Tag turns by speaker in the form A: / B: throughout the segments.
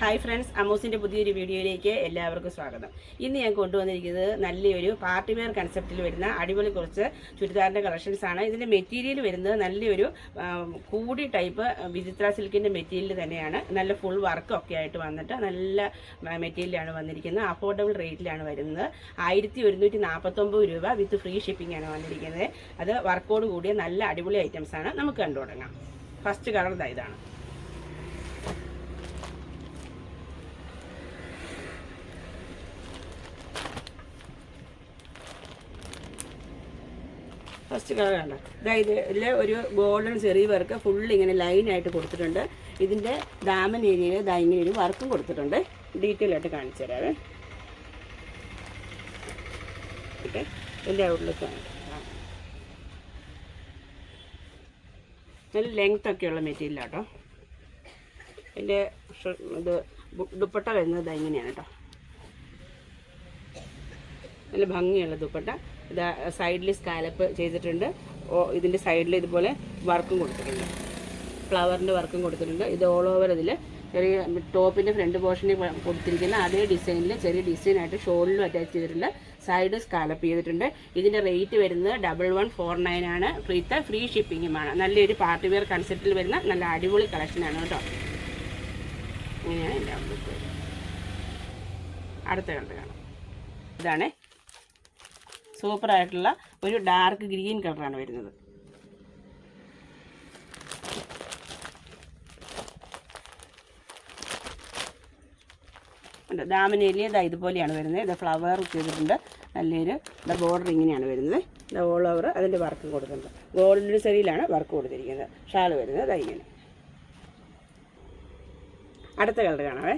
A: Hi friends, അമ്മൂസിൻ്റെ പുതിയൊരു വീഡിയോയിലേക്ക് എല്ലാവർക്കും സ്വാഗതം. ഇന്ന് ഞാൻ കൊണ്ടുവന്നിരിക്കുന്നത് നല്ലൊരു പാർട്ടി വെയർ കൺസെപ്റ്റിൽ വരുന്ന അടിപൊളി കുറച്ച് ചുരിദാറിൻ്റെ കളക്ഷൻസ് ആണ്. ഇതിൻ്റെ മെറ്റീരിയൽ വരുന്നത് നല്ലൊരു കൂടി ടൈപ്പ് വിചിത്ര സിൽക്കിൻ്റെ മെറ്റീരിയൽ തന്നെയാണ്. നല്ല ഫുൾ വർക്കൊക്കെ ആയിട്ട് വന്നിട്ട് നല്ല മെറ്റീരിയലാണ് വന്നിരിക്കുന്നത്. അഫോർഡബിൾ റേറ്റിലാണ് വരുന്നത്. 1149 രൂപ വിത്ത് ഫ്രീ ഷിപ്പിംഗ് ആണ് വന്നിരിക്കുന്നത്. അത് വർക്കോട് കൂടിയ നല്ല അടിപൊളി ഐറ്റംസ് ആണ്. നമുക്ക് കണ്ടു തുടങ്ങാം. ഫസ്റ്റ് കളർ ഇതാണ്. ഫസ്റ്റ് കളർ കണ്ടോ, ഇതിൽ ഒരു ഗോൾഡൻ ചെറിയ വർക്ക് ഫുൾ ഇങ്ങനെ ലൈനായിട്ട് കൊടുത്തിട്ടുണ്ട്. ഇതിൻ്റെ ദാമൻ ഏരിയയിൽ ഇങ്ങനെ ഒരു വർക്കും കൊടുത്തിട്ടുണ്ട്. ഡീറ്റെയിൽ ആയിട്ട് കാണിച്ചു തരാവേ. ഓക്കെ, ഇതിൻ്റെ ഔട്ട്ലുക്ക് നല്ല ലെങ്ത് ഒക്കെയുള്ള മെറ്റീരിയലാട്ടോ. ഇതിൻ്റെ ഇത് ദുപ്പട്ട വരുന്നത് ഇങ്ങനെയാണ് കേട്ടോ. നല്ല ഭംഗിയുള്ള ദുപ്പട്ട. ഇത് സൈഡിൽ സ്കാലപ്പ് ചെയ്തിട്ടുണ്ട്. ഇതിൻ്റെ സൈഡിൽ ഇതുപോലെ വർക്കും കൊടുത്തിട്ടുണ്ട്, ഫ്ലവറിൻ്റെ വർക്കും കൊടുത്തിട്ടുണ്ട്. ഇത് ഓൾ ഓവർ ഇതിൽ ചെറിയ ടോപ്പിൻ്റെ ഫ്രണ്ട് പോർഷനിൽ കൊടുത്തിരിക്കുന്ന അതേ ഡിസൈനിൽ ചെറിയ ഡിസൈനായിട്ട് ഷോളിലും അറ്റാച്ച് ചെയ്തിട്ടുണ്ട്. സൈഡ് സ്കാലപ്പ് ചെയ്തിട്ടുണ്ട്. ഇതിൻ്റെ റേറ്റ് വരുന്നത് 1149 ആണ്. ഫ്രീ ഷിപ്പിങ്ങുമാണ്. നല്ലൊരു പാർട്ടി വെയർ കൺസെപ്റ്റിൽ വരുന്ന നല്ല അടിപൊളി കളക്ഷനാണ് കേട്ടോ. ഇങ്ങനെയാണ് എൻ്റെ ഔട്ട്ലുക്ക്. അടുത്ത കണ്ട് കാണാം. ഇതാണ് സൂപ്പറായിട്ടുള്ള ഒരു ഡാർക്ക് ഗ്രീൻ കളറാണ് വരുന്നത്. ദാമനേലിയ ഇതുപോലെയാണ് വരുന്നത്. ഇത് ഫ്ലവർ ചെയ്തിട്ടുണ്ട്. നല്ലൊരു ബോർഡർ ഇങ്ങനെയാണ് വരുന്നത്. ഇത് ഓൾ ഓവർ അതിൻ്റെ വർക്കും കൊടുത്തിട്ടുണ്ട്. ഗോൾഡൻ സെറിയിലാണ് വർക്ക് കൊടുത്തിരിക്കുന്നത്. ഷാൾ വരുന്നത് ഇങ്ങനെ. അടുത്ത കളർ കാണാവേ.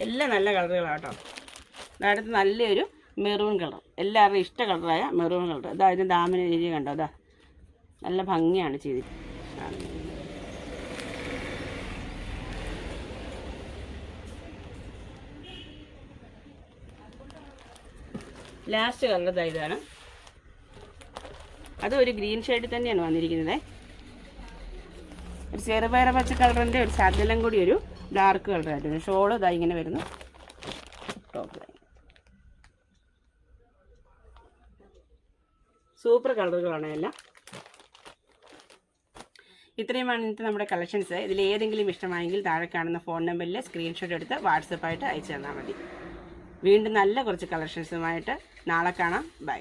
A: എല്ലാം നല്ല കളറുകളാണ് കേട്ടോ. അടുത്ത് നല്ലൊരു മെറൂൺ കളർ, എല്ലാവരുടെയും ഇഷ്ട കളറായ മെറൂൺ കളർ. ഇതിൻ്റെ ദാമന ഏരിയ കണ്ടോ, അതാ നല്ല ഭംഗിയാണ് ചെയ്തിരിക്കുന്നത്. ലാസ്റ്റ് കളർ ഇതാണ്. അത് ഒരു ഗ്രീൻ ഷെയ്ഡിൽ തന്നെയാണ് വന്നിരിക്കുന്നത്. ഒരു ചെറുപയർ പച്ച കളറിൻ്റെ ഒരു ശകലം കൂടി ഒരു ഡാർക്ക് കളറായിരുന്നു. ഷോള് ഇങ്ങനെ വരുന്നു. ടോപ്പ് സൂപ്പർ കളറുകളാണ് എല്ലാം. ഇത്രയുമാണ് ഇന്നത്തെ നമ്മുടെ കളക്ഷൻസ്. ഇതിൽ ഏതെങ്കിലും ഇഷ്ടമായെങ്കിൽ താഴെ കാണുന്ന ഫോൺ നമ്പറിൽ സ്ക്രീൻഷോട്ട് എടുത്ത് വാട്സപ്പായിട്ട് അയച്ചു തന്നാൽ മതി. വീണ്ടും നല്ല കുറച്ച് കളക്ഷൻസുമായിട്ട് നാളെ കാണാം. ബൈ.